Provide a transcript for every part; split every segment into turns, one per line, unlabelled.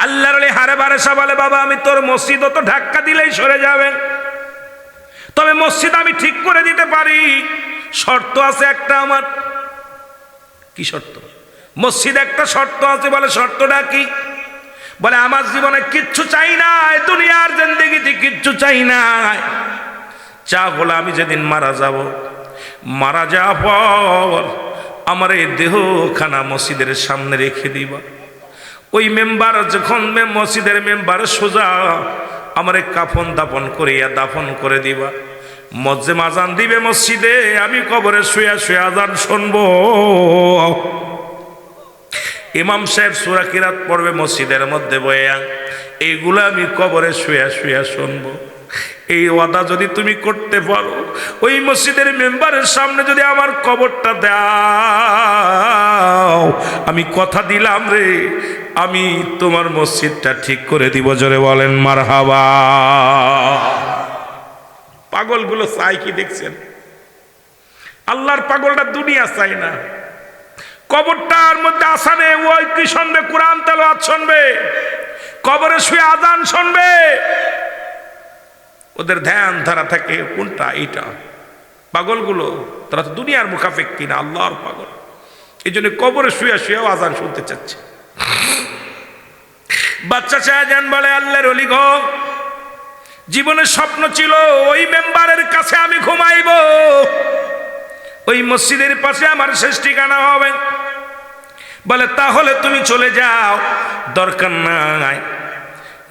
আল্লাহর ওলি হারে বারে সা বলে, বাবা আমি তোর মসজিদ তো ধাক্কা দিলেই সরে যাবে, তবে মসজিদ আমি ঠিক করে দিতে পারি, শর্ত আছে একটা আমার। কি শর্ত? মসজিদ একটা শর্ত আছে। বলে শর্তটা কি? বলে আমার জীবনে কিচ্ছু চাই নাই, দুনিয়ার জিন্দেগিতে কিচ্ছু চাই নাই, চা হলো আমি যেদিন মারা যাব, মারা যাওয়ার পর আমার এই দেহখানা মসজিদের সামনে রেখে দিবা। ওই মেম্বার যখন মসজিদের মেম্বার সোজা আমার কাফন দাফন করিয়া দাফন করে দিবা। মজ্জেম আজান দিবে মসজিদে, আমি কবরে শুয়া শুয়া আজান শুনবো। ইমাম সাহেব সূরা কিরাত পড়বে মসজিদের মধ্যে বইয়া, এইগুলো আমি কবরে শুয়া শুয়া শুনবো। এই ওয়াদা যদি তুমি করতে পারো, ওই মসজিদের মেম্বারের সামনে যদি আমার কবরটা দাও, আমি কথা দিলাম রে, আমি তোমার মসজিদটা ঠিক করে দিব। জোরে বলেন মারহাবা। পাগলগুলো চাই কি দেখছেন? আল্লাহর পাগলটা দুনিয়া চাই না, কবরটার মধ্যে আসানে ওই কি শুনবে? কোরআন তেলাওয়াত শুনবে, কবরে শুয়ে আজান শুনবে। ওদের ধ্যান ধারা থাকে কোনটা? এইটা। পাগলগুলো তারা তো দুনিয়ার মুখাপেক্ষী না, আল্লাহর পাগল। এই জন্য কবরে শুয়ে শুয়েও আজান শুনতে চাচ্ছে। বাচ্চা শাহজাহান বলে, আল্লাহর ওলি গো, জীবনের স্বপ্ন ছিল ওই মেম্বারের কাছে আমি ঘুমাইব, ওই মসজিদের পাশে আমার শেষ ঠিকানা হবে। বলে তাহলে তুমি চলে যাও, দরকার নাই।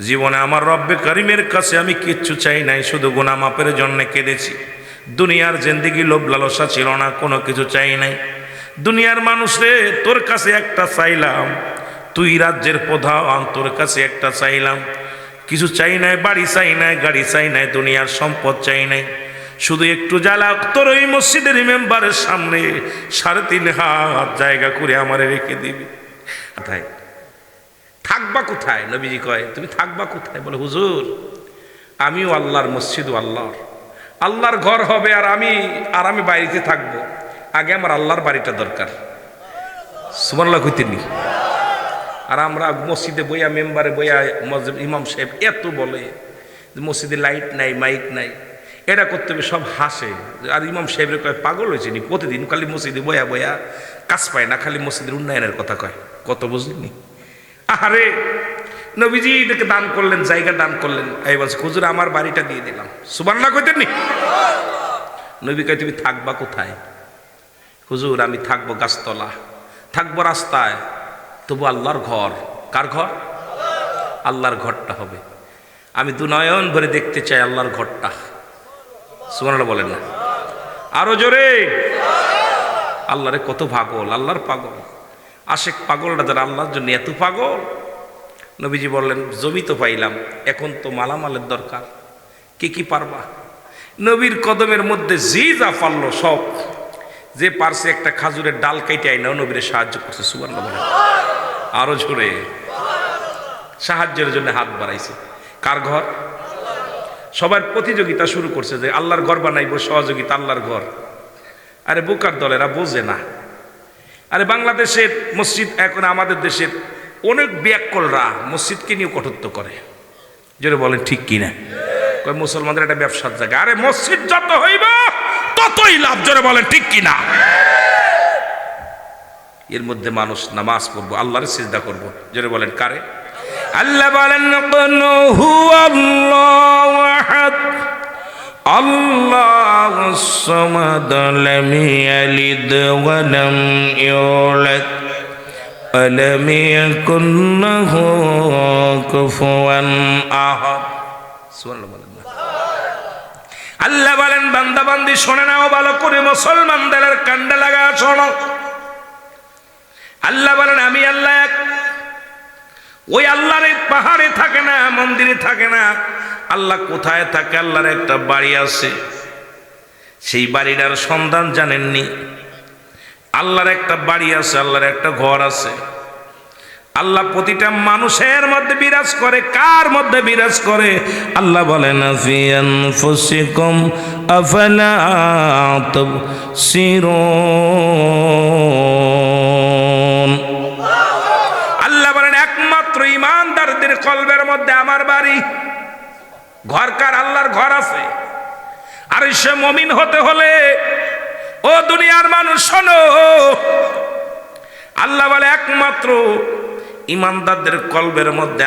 জীবনে আমার রব্বে করিমের কাছে আমি কিচ্ছু চাই নাই, শুধু গুনাহ মাপের জন্য কেঁদেছি। দুনিয়ার জিন্দেগি লোভ লালসা ছিল না, কোনো কিছু চাই নাই। দুনিয়ার মানুষরে তোর কাছে একটা চাইলাম, তুই রাজ্যের প্রধান, তোর কাছে একটা চাইলাম, কিছু চাই নাই, বাড়ি চাই নাই, গাড়ি চাই নাই, দুনিয়ার সম্পদ চাই নাই, শুধু একটু জ্বালা তোর ওই মসজিদের মেম্বারের সামনে 3.5 হাত জায়গা করে আমারে রেখে দিবি। কোথায় থাকবা? কোথায়? নবীজি কয় তুমি থাকবা কোথায়? বলে হুজুর আমিও আল্লাহর মসজিদও আল্লাহর, আল্লাহর ঘর হবে, আর আমি বাড়িতে থাকবো। আগে আমার আল্লাহর বাড়িটা দরকার। সুবহানাল্লাহ কইতেনি। আর আমরা মসজিদে বইয়া, মেম্বারে বইয়া, ইমাম সাহেব এত বলে মসজিদে লাইট নাই, মাইক নাই, এটা করতে হবে, সব হাসে। আর ইমাম সাহেবের কয় পাগল হয়েছে নি, প্রতিদিন খালি মসজিদে বইয়া বইয়া কাজ পায় না, খালি মসজিদের উন্নয়নের কথা কয়। কত বুঝলিনি? আরে নবীজি এটাকে দান করলেন, জায়গা দান করলেন। এই বলছে হুজুর আমার বাড়িটা দিয়ে দিলাম। সুবহানাল্লাহ কইতেননি? নবী কয় তুমি থাকবা কোথায়? হুজুর আমি থাকবো গাছতলা, থাকবো রাস্তায়, তবু আল্লাহর ঘর। কার ঘর? আল্লাহর ঘরটা হবে। আমি দুনয়ন ভরে দেখতে চাই আল্লাহর ঘরটা। সুবহানাল্লাহ বলেন না? আরো জোরে। আল্লাহরে কত পাগল, আল্লাহর পাগল। আশেক পাগলটা যারা আল্লাহর জন্য এত পাগল, নবীজি বললেন জমি তো পাইলাম, এখন তো মালামালের দরকার, কে কি পারবা? নবীর কদমের মধ্যে যে যা পারলো সব, যে পারছে একটা খাজুরের ডাল কেটে আইনাও নবীরে সাহায্য করছে। সুবহানাল্লাহ বলেন। আরো জোরে। সাহায্যের জন্য হাত বাড়াইছে। কার ঘর? সবার প্রতিযোগিতা শুরু করছে যে আল্লাহর ঘর বানাইব, সহযোগিতা আল্লাহর ঘর। আরে বোকার দলেরা বোঝে না। আরে বাংলাদেশের মসজিদ, এখন আমাদের দেশের অনেক ব্যাককলরা মসজিদকে নিয়ে কটূক্ত করে। যেটা বলেন ঠিক কিনা? কয় মুসলমানদের একটা ব্যবসার জায়গা। আরে মসজিদ যত হইব ততই লাভ। জোরে বলেন ঠিক কিনা? এর মধ্যে মানুষ নামাজ পড়বো, আল্লাহর সিজদা করবো। জোরে বলেন কারে? আল্লাহ বলেন হুয়াল্লাহু আহাদ আল্লাহুস সামাদ লাম ইয়ালিদ ওয়া লাম ইউলাদ ওয়া লাম ইয়াকুল লাহু কুফুয়ান আহাদ। সুবহানাল্লাহ বলেন না? আল্লাহ বলেন বান্দা বান্দি শোনে নাও ভালো করে, মুসলমানদের কান্দে লাগা শোনো। আল্লাহ বলেন আমি আল্লাহ এক। ওই আল্লাহর পাহাড়ে থাকে না, মন্দিরে থাকে না। আল্লাহ কোথায় থাকে? আল্লাহর একটা বাড়ি আছে, সেই বাড়িটার সন্ধান জানেননি? আল্লাহর একটা বাড়ি আছে, আল্লাহর একটা ঘর আছে। আল্লাহ প্রতিটা মানুষের মধ্যে বিরাজ করে। কার মধ্যে বিরাজ করে? আল্লাহ বলেন ফি আনফুসিকুম আফালা তুবসিরুন। আল্লাহ বলেন একমাত্র ঈমানদার ইমানদারদের কলবের মধ্যে আমার বাড়ি। ঘর কার? আল্লাহর ঘর আছে। আর সে মুমিন হতে হলে ও দুনিয়ার মানুষ শোনো, আল্লাহ বলে একমাত্র ইমানদারদের কলবের মধ্যে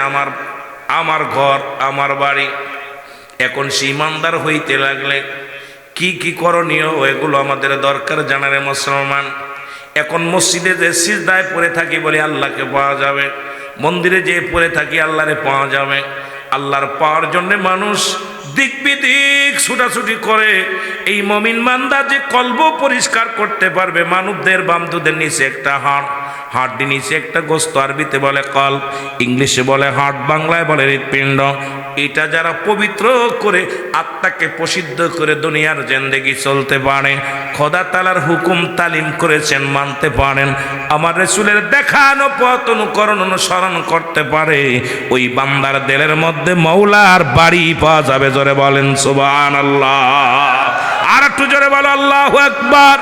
আমার ঘর, আমার বাড়ি। এখন সে ইমানদার হইতে লাগলে কি কি করণীয় এগুলো আমাদের দরকার জানারে মুসলমান। এখন মসজিদে যে সিজদায় পড়ে থাকি বলে আল্লাহকে পাওয়া যাবে, মন্দিরে যে পড়ে থাকি আল্লাহরে পাওয়া যাবে। আল্লাহর পাওয়ার জন্য মানুষ দিক বিদিক ছুটাছুটি করে। এই মুমিন বান্দা যে কলব পরিষ্কার করতে পারবে, মানবদের বামদুদের নিচে একটা হাড় নিচে একটা গোস্ত, আরবিতে বলে কলব, ইংলিশে বলে হার্ট, বাংলায় বলে হৃৎপিণ্ড। এটা যারা পবিত্র করে আত্মাকে প্রসিদ্ধ করে দুনিয়ার জিন্দেগি চলতে পারে, খোদা তাআলার হুকুম তালিম করেছেন মানতে পারেন, আমার রাসূলের দেখানো পথ অনুকরণ অনুসরণ করতে পারে, ওই বান্দার দিলের মধ্যে মওলার বাড়ি পাওয়া যাবে। জোরে বলেন সুবহানাল্লাহ। আর একটু জোরে বলো আল্লাহু আকবার।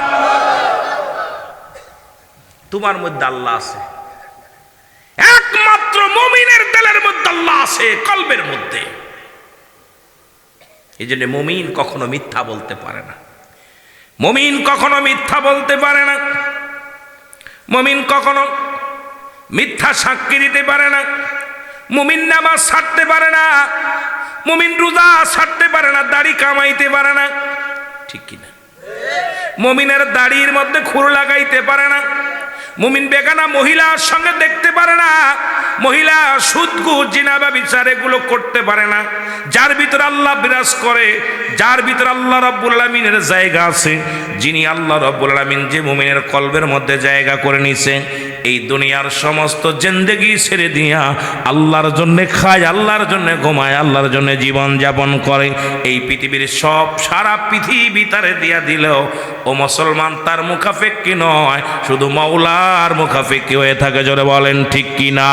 তোমার মধ্যে আল্লাহ আছে, একমাত্র মুমিনের দিলের মধ্যে আল্লাহ আছে, কলবের মধ্যে। এই জন্য মুমিন কখনো মিথ্যা বলতে পারে না, মুমিন কখনো মিথ্যা বলতে পারে না, মুমিন কখনো মিথ্যা সাক্ষী দিতে পারে না, মুমিন নামাজ ছাড়তে পারে না, মুমিন রোজা ছাড়তে পারে না, দাড়ি কামাইতে পারে না, ঠিক কিনা? মুমিনের দাড়ির মধ্যে খুর লাগাইতে পারে না, মুমিন বেগানা মহিলার সঙ্গে দেখতে পারে না, মহিলা সুদ ঘুষ জিনা ব্যভিচার এগুলো করতে পারে না। যার ভিতরে আল্লাহ বিরাজ করে, যার ভিতরে আল্লাহ রাব্বুল আলামিনের জায়গা আছে, যিনি আল্লাহ রাব্বুল আলামিন যে মুমিনের কলবের মধ্যে জায়গা করে নিছে, এই দুনিয়ার সমস্ত জিন্দেগি ছেড়ে দিয়া আল্লাহর জন্য খায়, আল্লাহর জন্য ঘুমায়, আল্লাহর জন্য জীবন যাপন করে। এই পৃথিবীর সব সারা পৃথিবী তারে দিয়া দিলেও ও মুসলমান তার মুখাফেক্কি নয়, শুধু মাওলার মুখাফেক্কি হয়ে থাকে। জোরে বলেন ঠিক কিনা?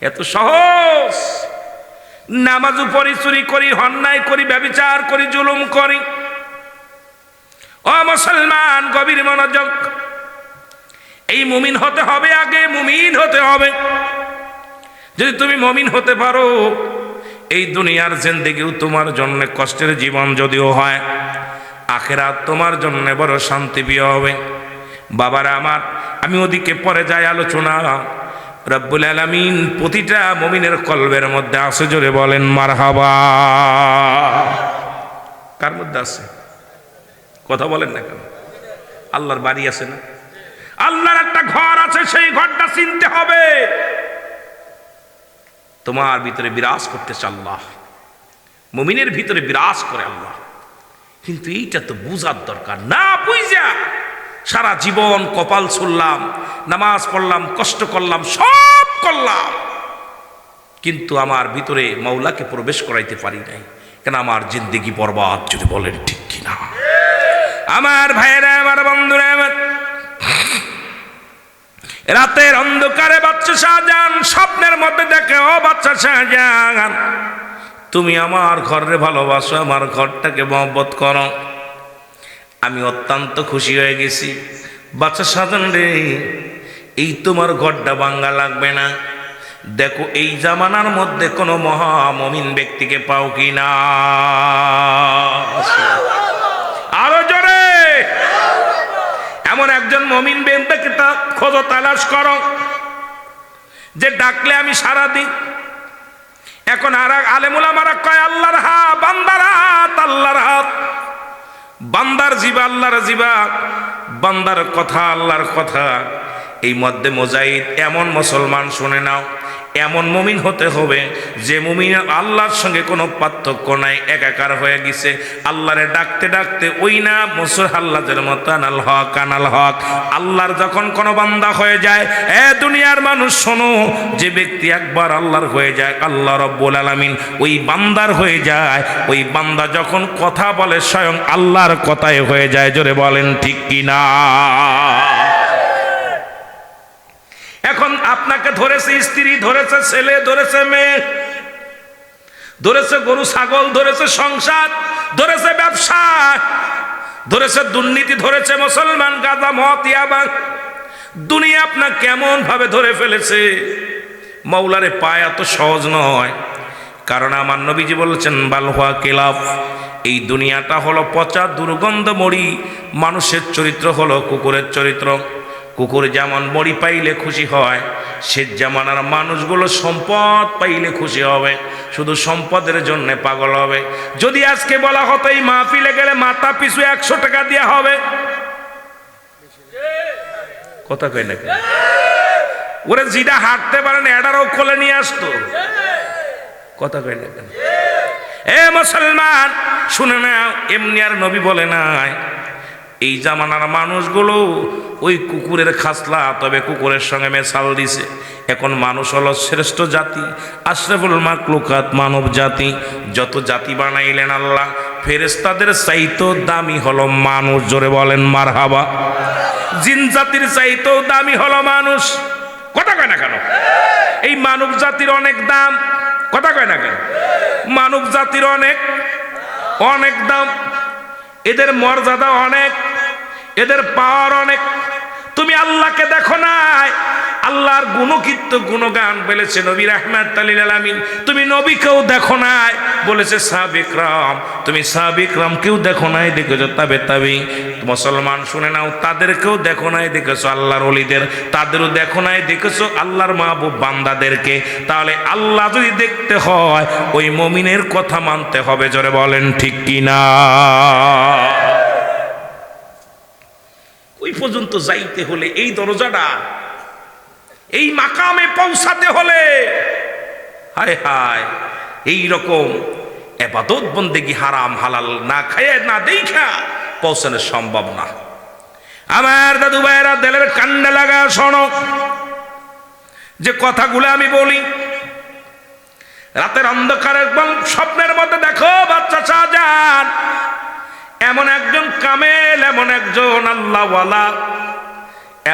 এত সহজ? নামাজও পড়ি, চুরি করি, অন্যায় করি, ব্যভিচার করি, জুলুম করি। ও মুসলমান, গভীর মনোযোগ। এই মুমিন হতে হবে, আগে মুমিন হতে হবে। যদি তুমি মুমিন হতে পারো, এই দুনিয়ার জিন্দেগিও তোমার জন্য কষ্টের জীবন যদিও হয়, আখিরাত তোমার জন্য বড় শান্তিপ্রিয় হবে। বাবারা আমার, আমি ওদিকে পরে যাই আলোচনা। রব্বুল আলামিন প্রতিটা মুমিনের কলবের মধ্যে আছে। জোরে বলেন মারহাবা। কার মধ্যে আছে? কথা বলেন না কেন? আল্লাহর বাড়ি আছে না? আল্লাহর একটা ঘর আছে, সেই ঘরটা চিনতে হবে। তোমার ভিতরে বিরাজ করতেছে আল্লাহ, মুমিনের ভিতরে বিরাজ করে আল্লাহ। কিন্তু এইটা তো বুঝার দরকার। না বুঝা সারা জীবন কপাল ছুড়লাম, নামাজ পড়লাম, কষ্ট করলাম, সব করলাম, কিন্তু আমার ভিতরে মাওলাকে প্রবেশ করাইতে পারি নাই, কেন? আমার জিন্দেগি বরবাদ। যদি বলেন ঠিক কিনা? আমার ভাইয়েরা, আমার বন্ধুরা, আমার রাতের অন্ধকারে বাচ্চা শাহজাহান স্বপ্নের মধ্যে দেখে, ও বাচ্চা শাহজাহান, তুমি আমার ঘরে ভালোবাসো, আমার ঘরটাকে মহব্বত করো। আমি অত্যন্ত খুশি হয়ে গেছি। বাচ্চা শাহজাহান রে, এই তোমার ঘরটা ভাঙ্গা লাগবে না। দেখো এই জামানার মধ্যে কোনো মহামমিন ব্যক্তিকে পাও কিনা? আরো জোরে। এমন একজন মমিন ব্যক্তিকে খোঁজো, তালাশ করো, যে ডাকলে আমি সারা দিই। এখন আর আলেমুল আমারা কয় আল্লাহর হাত, বান্দার হাত, আল্লাহর হাত, বান্দার জিবা আল্লাহর জিবা, বান্দার কথা আল্লাহর কথা। এই মধ্যে মোজাহিদ এমন মুসলমান শুনে নাও, এমন মুমিন হতে হবে যে মুমিন আল্লাহর সঙ্গে কোনো পার্থক্য নাই, একাকার হয়ে গেছে। আল্লাহরে ডাকতে ডাকতে ওই না মসুর হাল্লাদের মতো আনাল হক, আনাল হক। আল্লাহর যখন কোনো বান্দা হয়ে যায়, এ দুনিয়ার মানুষ শোনো, যে ব্যক্তি একবার আল্লাহর হয়ে যায়, আল্লাহ রব্বুল আলামিন ওই বান্দার হয়ে যায়। ওই বান্দা যখন কথা বলে স্বয়ং আল্লাহর কথাই হয়ে যায়। জোরে বলেন ঠিক কিনা? এখন আপনাকে ধরেছে স্ত্রী, ধরেছে ছেলে, ধরেছে মেয়ে, ধরেছে গরু ছাগল, ধরেছে সংসার, ধরেছে ব্যবসা, ধরেছে দুর্নীতি, ধরেছে মুসলমান গাঁজা মদ ইয়াবা, দুনিয়া আপনার কেমন ভাবে ধরে ফেলেছে, মাওলারে পায়া তো সহজ নয়। কারণ আমার নবীজি বলেছেন বালহুয়া কিলাফ, এই দুনিয়াটা হলো পচা দুর্গন্ধ মরি। মানুষের চরিত্র হলো কুকুরের চরিত্র। কুকুর যেমন মরি পাইলে খুশি হয়, সে জামানার মানুষগুলো সম্পদ পাইলে খুশি হবে, শুধু সম্পদের জন্য পাগল হবে। যদি আজকে বলা হতো এই মাহফিলে গেলে মাথা পিছু 100 টাকা দেওয়া হবে, কথা কই না কেন? ওরে যেটা হাঁটতে পারে না এটারও কোলে নিয়ে আসতো, কথা কই না কেন? এ মুসলমান শুনে নাও, এমনি আর নবী বলে নাই এই জামানার মানুষগুলো ওই কুকুরের খাসলা, তবে কুকুরের সঙ্গে মেশাল দিছে। এখন মানুষ হলো শ্রেষ্ঠ জাতি, আশরাফুল মাখলুকাত, মানব জাতি। যত জাতি বানাইলেন আল্লাহ, ফেরেশতাদের চাইতো দামি হলো মানুষ, জোরে বলেন মারহাবা। জিন জাতির চাইতো দামি হলো মানুষ, কথা কয় না কেন? এই মানব জাতির অনেক দাম, কথা কয় না কেন? মানব জাতির অনেক অনেক দাম, এদের মর্যাদা অনেক, এদের পাওয়ার অনেক। তুমি আল্লাহকে দেখো নাই, আল্লাহর গুণকীর্ত গুণগান বলেছে নবী রাহমাতুল লিল আলামিন। তুমি নবীকেও দেখো নাই, বলেছে সাহাবে کرام। তুমি সাহাবে کرام কেউ দেখো নাই, দেখেছো তাবে তাবি। মুসলমান শুনে নাও, তাদেরকেও দেখো নাই, দেখেছো আল্লাহর ওলিদের, তাদেরও দেখো নাই, দেখেছো আল্লাহর মাহবুব বান্দাদেরকে। তাহলে আল্লাহ যদি দেখতে হয়, ওই মুমিনের কথা মানতে হবে, জোরে বলেন ঠিক কিনা? ওই পর্যন্ত যাইতে হলে, এই দরজাটা, এই মাকামে পৌঁছাতে হলে, হায় হায়, এই রকম ইবাদত বন্দেগী হারাম হালাল না খায় না দেখা পৌঁছানো সম্ভব না। আমার দাদু ভাইয়েরা দিলের কান্না লাগা শোনো, যে কথাগুলো আমি বলি, রাতের অন্ধকারে এবং স্বপ্নের মধ্যে দেখো বাচ্চা শাহজাহান এমন একজন কামেল, এমন একজন আল্লাহওয়ালা,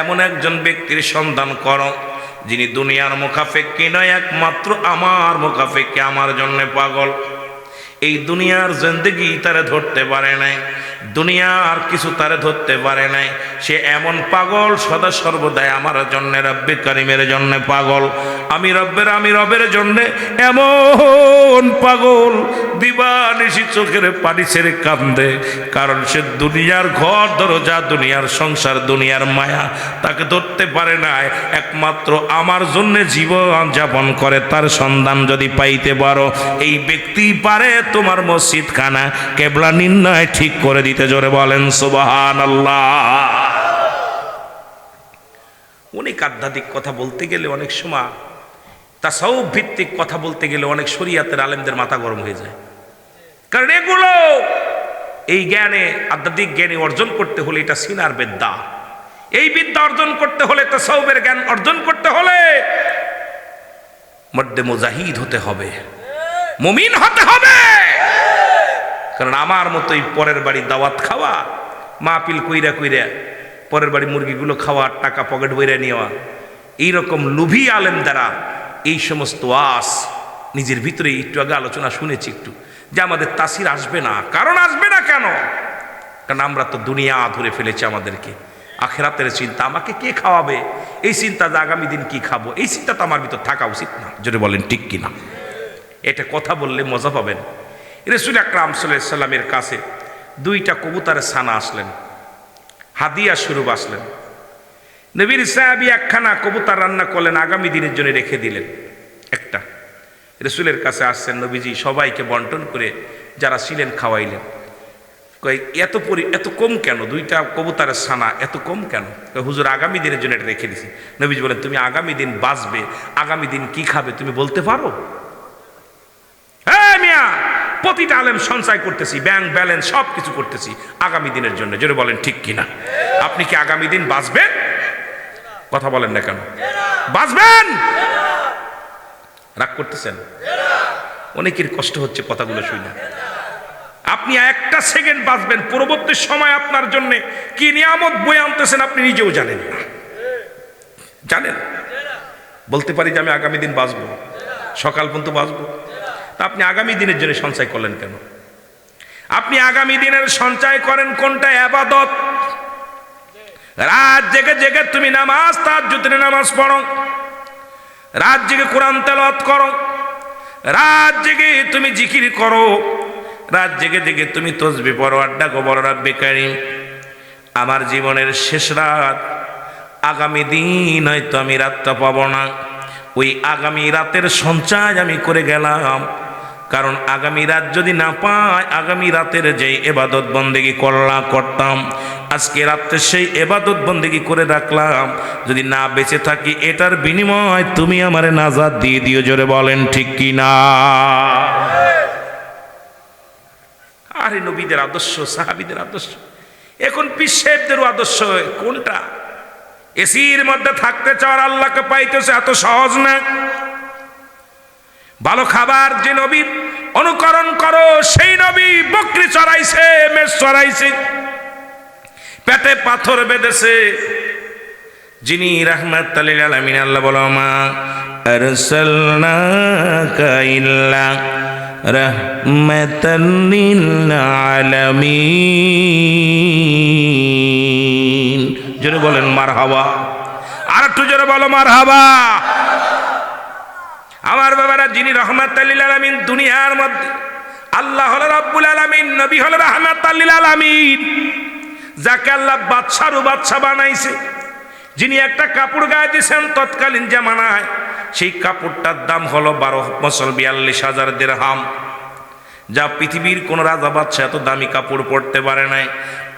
এমন একজন ব্যক্তির সন্ধান করো যিনি দুনিয়ার মুখাফেক্ষি নয়, একমাত্র আমার মুখাফেক্ষি, আমার জন্য পাগল। এই দুনিয়ার জিন্দেগি তারে ধরতে পারে নাই, দুনিয়ার কিছু তারে ধরতে পারে নাই। সে এমন পাগল, সদা সর্বদাই আমার জন্য, রব্বে কারিমের জন্য পাগল। আমি রবের জন্য এমন পাগল, দিবানিশি চোখের পানি ছেড়ে কান্দে। কারণ সে দুনিয়ার ঘর দরজা, দুনিয়ার সংসার, দুনিয়ার মায়া তাকে ধরতে পারে নাই। একমাত্র আমার জন্য জীবন যাপন করে, তার সন্ধান যদি পাইতে পারো, এই ব্যক্তি পারে তোমার মসজিদ খানা কেবলা নির্ণয় ঠিক করে দিতে, জোরে বলেন সুবহানাল্লাহ। অনেক আধ্যাত্মিক কথা বলতে গেলে, অনেক সময় তাসাউফ ভিত্তিক কথা বলতে গেলে অনেক শরীয়তের আলেমদের মাথা গরম হয়ে যায়। কারণ এগুলো, এই জ্ঞানে, আধ্যাত্মিক জ্ঞানে অর্জন করতে হলে এটা সিনার বিদ্যা। এই বিদ্যা অর্জন করতে হলে, তাসাউফের জ্ঞান অর্জন করতে হলে মর্দে মুজাহিদ হতে হবে, মুমিন হতে হবে। কারণ আমার মতোই পরের বাড়ি দাওয়াত খাওয়া, মাহফিল কইরা কইরা পরের বাড়ি মুরগিগুলো খাওয়া, টাকা পকেট বইরা নেওয়া, এইরকম লুভি আলেম দ্বারা এই সমস্ত ওয়াজ নিজের ভিতরে, একটু আগে আলোচনা শুনেছি একটু, যে আমাদের তাসির আসবে না। কারণ আসবে না কেন? কারণ আমরা তো দুনিয়া ধরে ফেলেছি আমাদেরকে। আখিরাতের চিন্তা, আমাকে কে খাওয়াবে, এই চিন্তা, যে আগামী দিন কি খাবো, এই চিন্তা তো আমার ভিতর থাকা উচিত না, যদি বলেন ঠিক কিনা? এটা কথা বললে মজা পাবেন। রাসূল আকরাম সাল্লাল্লাহু আলাইহি সাল্লামের কাছে 2টা কবুতরের ছানা আসলেন, হাদিয়া স্বরূপ আসলেন। নবীর সাহাবী একখানা কবুতর রান্না করলেন, আগামী দিনের জন্য রেখে দিলেন একটা। রাসূলের কাছে আসছেন, নবীজি সবাইকে বন্টন করে যারা ছিলেন খাওয়াইলেন। কই এত কম কেন? 2টা কবুতরের ছানা এত কম কেন? হুজুর আগামী দিনের জন্য এটা রেখে দিছি। নবীজি বলেন, তুমি আগামী দিন বাঁচবে, আগামী দিন কি খাবে তুমি বলতে পারো? হ্যাঁ মিয়া, প্রতিটা আলেম সঞ্চয় করতেছি, ব্যাংক ব্যালেন্স সব কিছু করতেছি আগামী দিনের জন্য, জোরে বলেন ঠিক কিনা? আপনি কি আগামী দিন বাঁচবেন? কথা বলেন না কেন? বাঁচবেন? রাগ করতেছেন? অনেকের কষ্ট হচ্ছে কথাগুলো শুনে। আপনি একটা সেকেন্ড বাঁচবেন, পরবর্তী সময় আপনার জন্য কি নিয়ামত বয়ে আনতেছেন আপনি নিজেও জানেন না। জানেন? বলতে পারি যে আমি আগামী দিন বাঁচবো, সকাল পর্যন্ত বাঁচবো। তা আপনি আগামী দিনের জন্য সঞ্চয় করলেন কেন? আপনি আগামী দিনের সঞ্চয় করেন কোনটা? ইবাদত। রাত জেগে জেগে তুমি নামাজ তাহাজ্জুদের নামাজ পড়ো, রাত জেগে কোরআন তেলাওয়াত করো, রাত জেগে তুমি জিকির করো, রাত জেগে জেগে তুমি তাসবিহ পড়ো, আড্ডা গো বড় রাব্বে কারীম আমার জীবনের শেষ রাত, আগামী দিন হয়তো আমি রাতটা পাবো না, ওই আগামী রাতের সঞ্চয় আমি করে গেলাম। কারণ আগামী রাত যদি না পাই, আগামী রাতের যেই ইবাদত বন্দেগী করতাম, আজকে রাত্রে সেই ইবাদত বন্দেগী করে রাখলাম, যদি না বেঁচে থাকি এটার বিনিময় তুমি আমারে নাজাত দিয়ে দিও। জোরে বলেন ঠিক কি না? আরে নবীদের আদর্শ, সাহাবীদের আদর্শ, এখন পীর সাহেবদেরও আদর্শ কোনটা? এসির মধ্যে থাকতে চাওয়ার আল্লাহকে পাইতেছে এত সহজ না। ভালো খাবার যে নবীর অনুকরণ করো, সেই নবী বকরি চড়াইছে, মেষ চড়াইছে, পেটে পাথর বেঁধেছে, যিনি রাহমাতাল লিল আলামিন। আল্লাহ বলো মা আরসালনাকা ইল্লা রাহমাতাল লিল আলামিন। জোরে বলেন মারহাবা, আর একটু জোরে বলো মারহাবা। আমার বাবারা, যিনি রাহমাতাল লিল আলামিন, দুনিয়ার মধ্যে আল্লাহ হলো রব্বুল আলামিন, নবী হলো রাহমাতাল লিল আলামিন, যাকে আল্লাহ বাদশারও বাদশা বানাইছে, যিনি একটা কাপড় গায়ে দিয়েছেন তৎকালীন জামানায়, সেই কাপড়টার দাম হলো 42,000 দিরহাম, যা পৃথিবীর কোন রাজা বাদশা এত দামি কাপড় পরতে পারে নাই।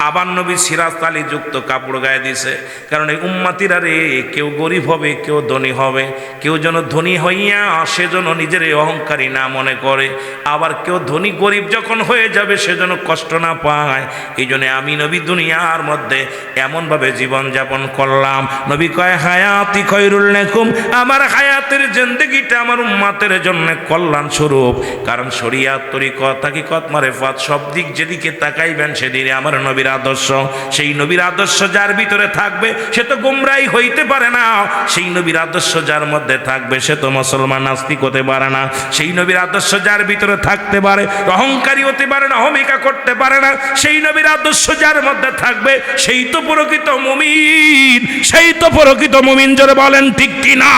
আবার নবী সিরাজ তালি যুক্ত কাপড় গায়ে দিছে, কারণ এই উম্মাতিরা রে, কেউ গরিব হবে, কেউ ধনী হবে, কেউ যেন ধনী হইয়া সেজন্য নিজের অহংকারী না মনে করে, আবার কেউ ধনী গরিব যখন হয়ে যাবে সেজন্য কষ্ট না পায়। এই জন্য আমি নবী দুনিয়ার মধ্যে এমনভাবে জীবন যাপন করলাম, নবী কয় হায়াতি খৈরুল লাকুম, আমার হায়াতের জিন্দেগিটা আমার উম্মাতের জন্য কল্যাণ স্বরূপ। কারণ শরিয়াত, তরিকত, হাকিকত, মারিফাত সব দিক যেদিকে তাকাইবেন সেদিকে আমার নবীর আদর্শ। সেই নবীর আদর্শ যার ভিতরে থাকবে সে তো গোমরাই হইতে পারে না, সেই নবীর আদর্শ যার মধ্যে থাকবে সে তো মুসলমান নাস্তিক হতে পারে না, সেই নবীর আদর্শ যার ভিতরে থাকতে পারে অহংকারী হতে পারে না, অহমিকা করতে পারে না, সেই নবীর আদর্শ যার মধ্যে থাকবে সেই তো প্রকৃত মুমিন, সেই তো প্রকৃত মুমিন। জোরে বলেন ঠিক কি না?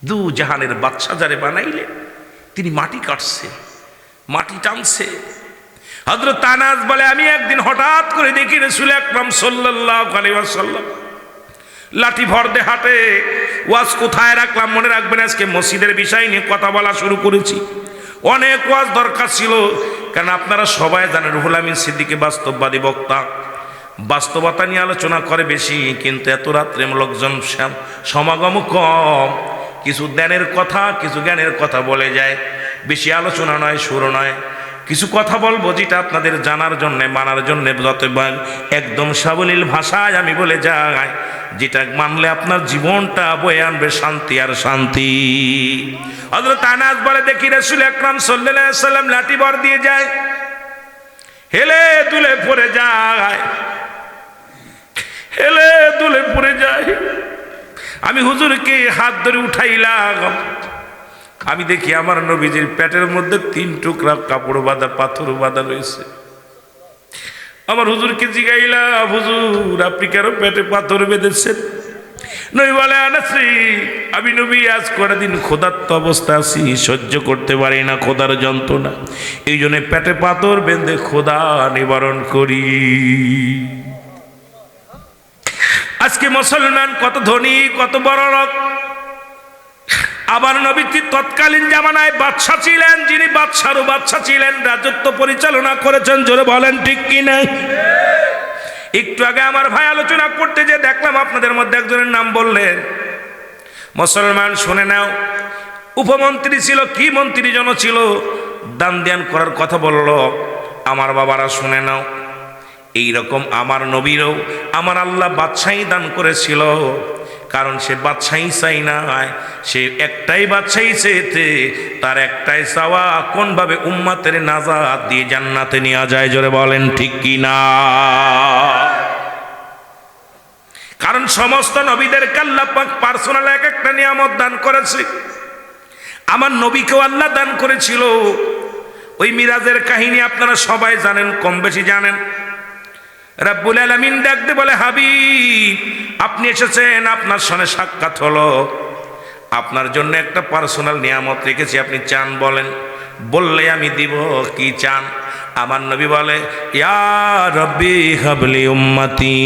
দু জাহানের বাদশা যারে বানাইলেন, তিনি মাটি কাটছে, মাটি টানছে। হযরত আনাস বলে, আমি একদিন হঠাৎ করে দেখি রাসূল আকরাম সাল্লাল্লাহু আলাইহি ওয়াসাল্লাম লাঠি ভর দিয়ে হাঁটে। ওয়াজ কোথায় রাখলাম মনে রাখবেন, আজকে মসজিদের বিষয় নিয়ে কথা বলা শুরু করেছি। অনেক ওয়াজ দরকার ছিল, কারণ আপনারা সবাই জানেন রুহুল আমিন সিদ্দিকী বাস্তববাদী বক্তা, বাস্তবতা নিয়ে আলোচনা করে বেশি, কিন্তু এত রাত্রে লোকজন সমাগম কম, কিছু জ্ঞানের কথা, কিছু জ্ঞানের কথা বলে যায়, বেশি আলোচনা নয়, সুর নয়। কিছু কথা বলবো যেটা আপনাদের জানার জন্য, মানার জন্য, একদম সাবলীল ভাষায় আমি বলে যাই, যেটা মানলে আপনার জীবনটা বয়ে আনবে শান্তি আর শান্তি। হযরত আনাস বলে, দেখি রাসূল আকরাম সাল্লাল্লাহু আলাইহি ওয়াসাল্লাম লাঠি ভর দিয়ে যায়, হেলে দুলে পড়ে যায়, হেলে দুলে পড়ে যায়। আমি হুজুরকে হাত ধরে উঠাইলাম, আমি দেখি আমার নবীজির পেটের মধ্যে 3 টুকরা কাপড় বাঁধা, পাথর বাঁধা রয়েছে। আমার হুজুরকে জিগাইলাম, হুজুর আপনি কেন পেটে পাথর বেঁধেছেন? নবী বলে, আনাসি, আমি নবী আজ কটা দিন ক্ষুধার্ত অবস্থা আছি, সহ্য করতে পারি না ক্ষুধার যন্ত্রণা, এই জন্য পেটে পাথর বেঁধে ক্ষুধা নিবারণ করি। আজকে মুসলমান কত ধনী, কত বড় লোক। আবার নবী তৎকালীন জামানায় বাদশা ছিলেন, যিনি বাদশারও বাদশা ছিলেন, রাজত্ব পরিচালনা করেছেন। জোরে বলেন ঠিক কিনা? একটু আগে আমার ভাই আলোচনা করতে যে দেখলাম আপনাদের মধ্যে একজনের নাম বললেন। মুসলমান শুনে নাও, উপমন্ত্রী ছিল, কি মন্ত্রী যেন ছিল, দান ধ্যান করার কথা বলল। আমার বাবারা শুনে নাও, এইরকম আমার নবীরও আমার আল্লাহ বাদশাহী দান করেছিল, কারণ সে বাদশাহী চাই না, সে একটাই বাদশাহী চেয়েছে, তার একটাই চাওয়া কোনভাবে উম্মতের নাজাত দিয়ে জান্নাতে নেওয়া যায়। জোরে বলেন ঠিক কি না? কারণ সমস্ত নবীদেরকে আল্লাহ পাক পার্সোনাল এক একটা নিয়ামত দান করেছে। আমার নবীকেও আল্লাহ দান করেছিল, ওই মিরাজের কাহিনী আপনারা সবাই জানেন, কম বেশি জানেন। রব্বুল আলামিন ডাকতে বলে, হাবিব আপনি এসেছেন, আপনার সঙ্গে সাক্ষাৎ হলো, আপনার জন্য একটা পার্সোনাল নিয়ামত রেখেছি, আপনি চান বলেন। বললে আমি দিব, কি চান? আমার নবী বলে, ইয়া রব্বি হাবলি উম্মতি।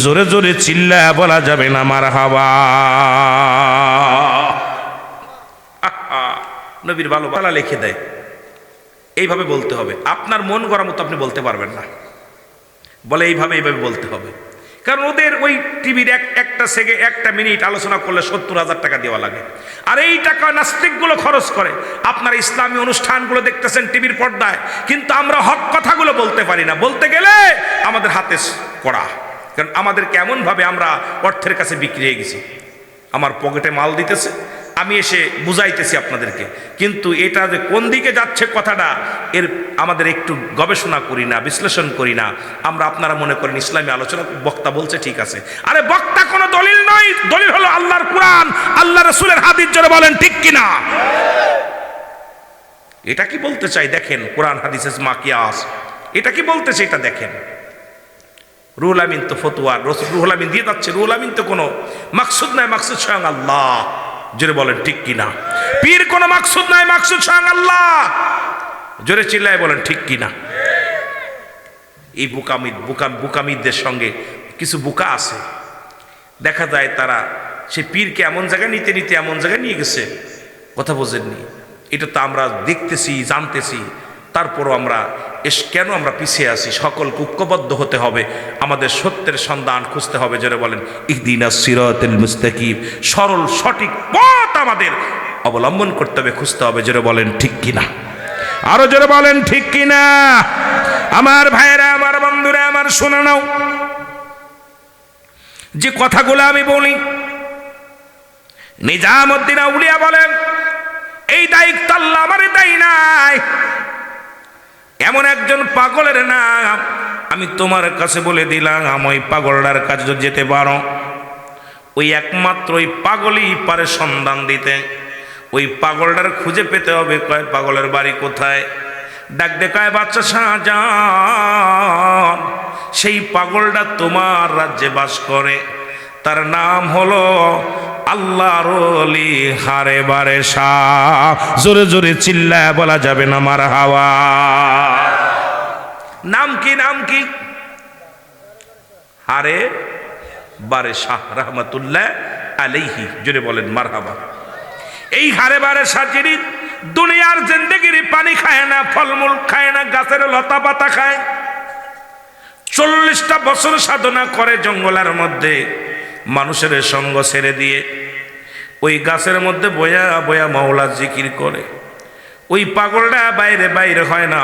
জোরে জোরে চিল্লায়া বলা যাবে না মারহাবা। নবীর ভালোবাসা লিখে দেয়, এইভাবে বলতে হবে। আপনার মন গড়া মতো আপনি বলতে পারবেন না, বলে এইভাবে বলতে হবে। কারণ ওদের ওই টিভির একটা মিনিট আলোচনা করলে 70,000 টাকা দেওয়া লাগে, আর এই টাকা নাস্তিকগুলো খরচ করে। আপনারা ইসলামী অনুষ্ঠানগুলো দেখতেছেন টিভির পর্দায়, কিন্তু আমরা হক কথাগুলো বলতে পারি না। বলতে গেলে আমাদের হাতে কড়া, কারণ আমাদের কেমনভাবে আমরা অর্থের কাছে বিক্রি হয়ে গেছি। আমার পকেটে মাল দিতেছে, আমি এসে বুঝাইতেছি আপনাদেরকে, কিন্তু এটা যে কোন দিকে যাচ্ছে কথাটা, এর আমাদের একটু গবেষণা করি না, বিশ্লেষণ করি না আমরা। আপনারা মনে করেন ইসলামী আলোচনা, বক্তা বলছে ঠিক আছে। আরে বক্তা কোনো দলিল নয়, দলিল হলো আল্লাহর কুরআন, আল্লাহ রাসূলের হাদিস। জোরে বলেন ঠিক কিনা? এটা কি বলতে চাই দেখেন, কোরআন হাদিসের মাকিয়াস এটা কি বলতে চাই এটা দেখেন। রুহুল আমিন তো ফতোয়া, রুহুল আমিন দিয়ে যাচ্ছে, রুহুল আমিন তো কোনো মাকসুদ নাই, মাকসুদ স্বয়ং আল্লাহ। জোরে বলেন ঠিক কিনা? পীর কোনো মাকসুদ নাই, মাকসুদ স্বয়ং আল্লাহ। জোরে চিল্লায় বলেন ঠিক কিনা? এই বুকামিদদের সঙ্গে কিছু বুকা আছে, দেখা যায় তারা সেই পীরকে এমন জায়গায় নিতে এমন জায়গায় নিয়ে গেছে, কথা বোঝেননি। এটা তো আমরা দেখতেছি, জানতেছি, তারপরও আমরা কেন আমরা পিছিয়ে আছি? সকলকে ঐক্যবদ্ধ হতে হবে, আমাদের সত্যের সন্ধান খুঁজতে হবে। জোরে বলেন ইহদিনাস সিরাতাল মুস্তাকিম। সরল সঠিক পথ আমাদের অবলম্বন করতে হবে, খুঁজতে হবে। জোরে বলেন ঠিক কিনা? আরো জোরে বলেন ঠিক কিনা? আমার ভাইয়েরা, আমার বন্ধুরা, আমার শুনে নাও, যে কথাগুলো আমি বলি, নিজামউদ্দিন আউলিয়া বলেন, এই দায়িত্ব আল্লাহ আমারে দেয় নাই। এমন একজন পাগলের নাম আমি তোমার কাছে বলে দিলাম, ওই পাগলটার কাছে যদি যেতে পারো, ওই একমাত্র ওই পাগলই পারে সন্ধান দিতে। ওই পাগলটার খুঁজে পেতে হবে। কয় পাগলের বাড়ি কোথায়? ডাক দেখায় বাচ্চা শাহজাহান, সেই পাগলটা তোমার রাজ্যে বাস করে, তার নাম হলো আল্লাহর ওলি হারে বারে শাহ। জোরে জোরে চিল্লায় বলা যাবে না মারহাবা। নাম কি? নাম কি? হারে বারে শাহ রহমতুল্লাহ আলাইহি। জোরে বলেন মারহাবা। এই হারে বারে শাহ যিনি দুনিয়ার জিন্দেগির পানি খায় না, ফলমূল খায় না, গাছের লতা পাতা খায়, 40টা বছর সাধনা করে জঙ্গলের মধ্যে মানুষের সঙ্গ ছেড়ে দিয়ে ওই গাছের মধ্যে বয়া বয়া মাওলা জিকির করে। ওই পাগলটা বাইরে হয় না,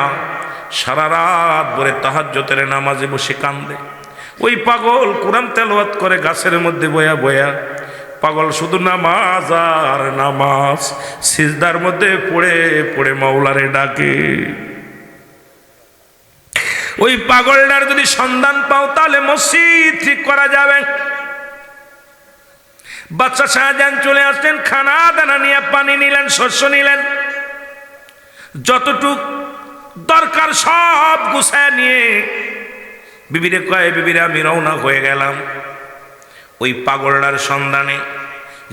সারা রাত ভরে তাহাজ্জুদের নামাজে বসে কান্দে। ওই পাগল কোরআন তেলাওয়াত করে গাছের মধ্যে বয়া বয়া। পাগল শুধু নামাজ আর নামাজ, সিজদার মধ্যে পড়ে পড়ে মাওলারে ডাকে। ওই পাগলটার যদি সন্ধান পাও তাহলে মসজিদ ঠিক করা যাবে। বাচ্চা শাহজাহান চলে আসলেন, খানা দানা নিয়ে, পানি নিলেন, শস্য নিলেন, যতটুক দরকার সব গুছায় নিয়ে বিবিরে কয়, বিবিরে আমি রওনা হয়ে গেলাম ওই পাগলটার সন্ধানে,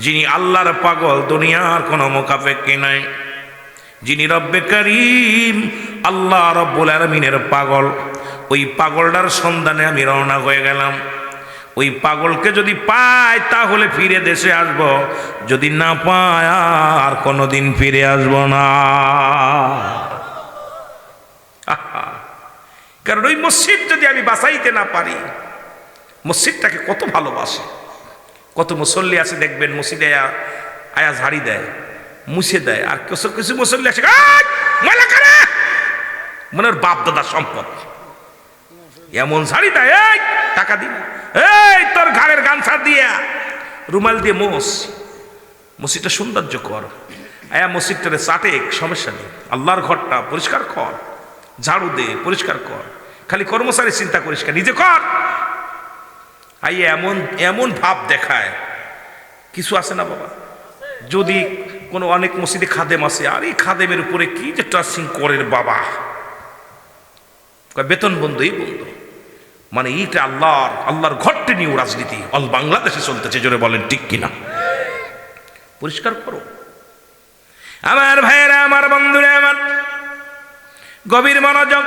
যিনি আল্লাহর পাগল, দুনিয়ার কোনো মুখাপেক্ষী নাই, যিনি রব্বে করিম আল্লাহ রব্বুল আলামিনের পাগল। ওই পাগলটার সন্ধানে আমি রওনা হয়ে গেলাম। ওই পাগলকে যদি পাই তাহলে ফিরে দেশে আসব, যদি না পাই আর কোনোদিন ফিরে আসব না। কারণ ওই মসজিদ যদি আমি বাঁচাইতে না পারি, মসজিদটাকে কত ভালোবাসে। কত মুসল্লি আছে দেখবেন, মসজিদে আয়া ঝাড়ি দেয়, মুছে দেয়, আর কিছু মুসল্লি আছে মনের বাপ দাদার সম্পদ, এমন ঝাড়ি দেয়, এই টাকা দিন, এই তোর ঘাড়ের গামছা দিয়া রুমাল দিয়ে মসজিদটা সৌন্দর্য কর। আয়া মসজিদটারে চাটে, সমস্যা নেই, আল্লাহর ঘরটা পরিষ্কার কর, ঝাড়ু দে, পরিষ্কার কর, খালি কর্মচারী চিন্তা করিস, নিজে কর। আইয়া এমন এমন ভাব দেখায়। কিছু আছে না বাবা, যদি কোনো অনেক মসজিদে খাদেম আছে, আর এই খাদেমের উপরে কি যে ট্রাস্টিং করেন বাবা, বেতন বন্ধ, এই বন্ধ, মানে এইটা আল্লাহর ঘরটি নিয়েও রাজনীতি অল বাংলাদেশে চলতেছে। জোরে বলেন ঠিক কিনা? পরিষ্কার করো আমার ভাইয়েরা, আমার বন্ধুরা, আমার গভীর মনোযোগ।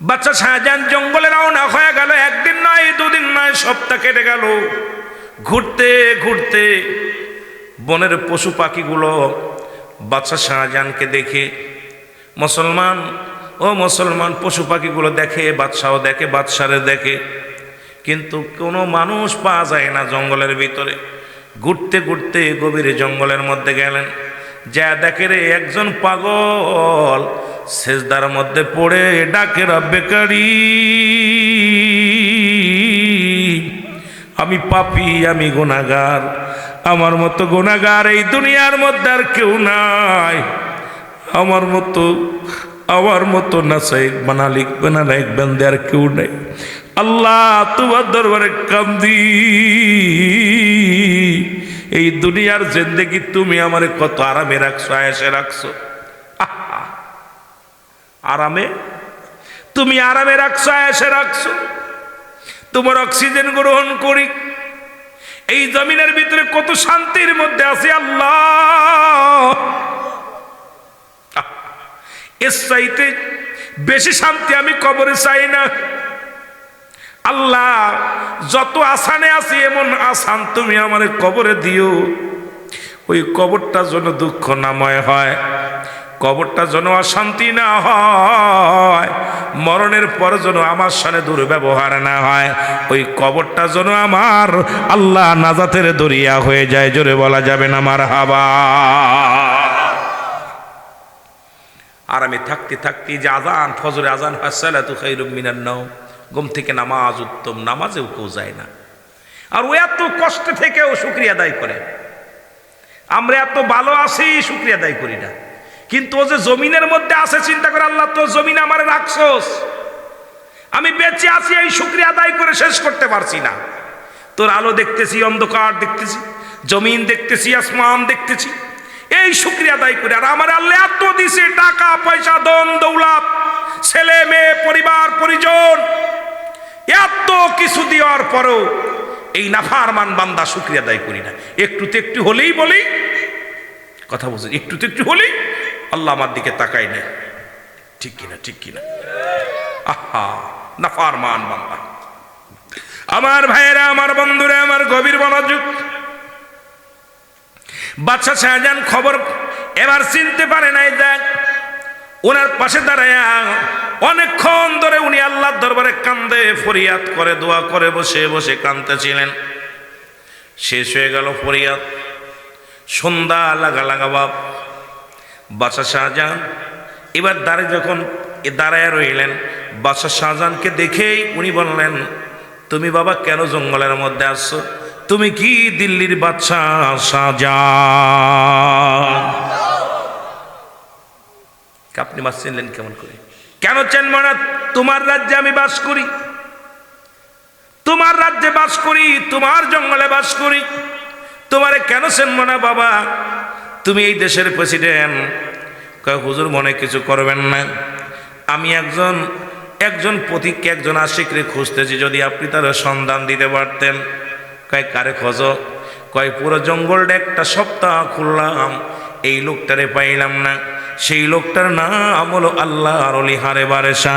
বাচ্চা শাহজাহান জঙ্গলে রওনা হয়ে গেল। একদিন নয়, দুদিন নয়, সপ্তাহ কেটে গেল। ঘুরতে ঘুরতে বনের পশু পাখিগুলো বাচ্চা শাহজাহানকে দেখে, মুসলমান ও মুসলমান পশু পাখিগুলো দেখে, বাদশাও দেখে, বাদশারে দেখে, কিন্তু কোনো মানুষ পাওয়া যায় না জঙ্গলের ভিতরে। ঘুরতে ঘুরতে গভীর জঙ্গলের মধ্যে গেলেন, যা দেখে রে একজন পাগল সেজদার মধ্যে পড়ে ডাকে রব্বে কারীম, আমি পাপী, আমি গুনাহগার, আমার মতো গুনাহগার এই দুনিয়ার মধ্যে আর কেউ নাই, আমার মতো নাসাইক বানালাইক বান্দে আর কেউ নাই। আল্লাহ তোমার দরবারে কান্দি, এই দুনিয়ার জিন্দেগি তুমি আমারে কত আরামে রাখছো, আয়েশে রাখছো, আরামে, তুমি আরামে রাখছো, আয়েশে রাখছো, তোমার অক্সিজেন গ্রহণ করি, এই জমিনের ভিতরে কত শান্তির মধ্যে আছি আল্লাহ। এর চাইতে বেশি শান্তি আমি কবরে চাই না আল্লাহ। যত আসানে আছি এমন আসান তুমি আমার কবরে দিও, ওই কবরটা যেন দুঃখ নাময় হয়, কবরটা যেন অশান্তি না হয়, মরণের পর যেন আমার সাথে দুর্ব্যবহার না হয়, ওই কবরটা যেন আমার আল্লাহ নাজাতের দরিয়া হয়ে যায়। জোরে বলা যাবে না মারহাবা। আর আমি থাকতে থাকতে যে আজান, ফজরে আজান হয়, সালাতু খায়রুম মিনান নাওম, ঘুম থেকে নামাজ উত্তম, নামাজেও কেউ যায় না। আর ও এত কষ্ট থেকেও শুকরিয়া আদায় করে। আমরা এত ভালো আছি, শুকরিয়া আদায় করি না। কিন্তু ও যে জমিনের মধ্যে আছে, চিন্তা করে আল্লাহ তো জমিন আমার রাখছস, আমি বেঁচে আছি, এই শুকরিয়া আদায় করে শেষ করতে পারছি না। তোর আলো দেখতেছি, অন্ধকার দেখতেছি, জমিন দেখতেছি, আসমান দেখতেছি, এই শুকরিয়া আদায় করে। আর আমার আল্লাহ এত দিছে, টাকা পয়সা, ধন দৌলত, ছেলে মেয়ে, পরিবার পরিজন, এত কিছু দেওয়ার পরও এই নাফরমান বান্দা শুকরিয়া আদায় করি না। একটু তো একটু হলেই বলি, কথা বলছেন, একটু তো একটু হলেই আল্লাহ আমার দিকে তাকাই না, ঠিক কিনা? ঠিক কিনা? আহা, নাফরমান বান্দা। আমার ভাইয়েরা, আমার বন্ধুরা, আমার গভীর মনোযোগ। বাদশা শাহজাহান খবর এবার চিনতে পারে নাই, দেখ ওনার পাশে দাঁড়ায় অনেকক্ষণ ধরে উনি আল্লাহর দরবারে কান্দে, ফরিয়াদ করে, দোয়া করে, বসে বসে কাঁদতেছিলেন। শেষ হয়ে গেল ফরিয়াদ, সন্ধ্যা লাগা বাপ। বাদশা শাহজাহান এবার যখন দাঁড়ায় রইলেন, বাদশা শাহজাহানকে দেখেই উনি বললেন, তুমি বাবা কেন জঙ্গলের মধ্যে আসছো? তুমি কি দিল্লির বাদশা শাহজাহান? আপনি মাছ চিনলেন কেমন করে? কেন চেনব না? তোমার রাজ্যে আমি বাস করি, তোমার রাজ্যে বাস করি, তোমার জঙ্গলে বাস করি, তোমারে কেন চেনব না বাবা? তুমি এই দেশের প্রেসিডেন্ট। হুজুর মনে কিছু করবেন না, আমি একজন পথিককে, একজন আশিকরে খুঁজতেছি, যদি আপনি তার সন্ধান দিতে পারতেন। কয় কারে খোঁজ? কয় পুরো জঙ্গলটা একটা সপ্তাহ খুললাম, এই লোকটারে পাইলাম না। সেই লোকটার নাম হলো আল্লাহর ওলি হারে বারেশা।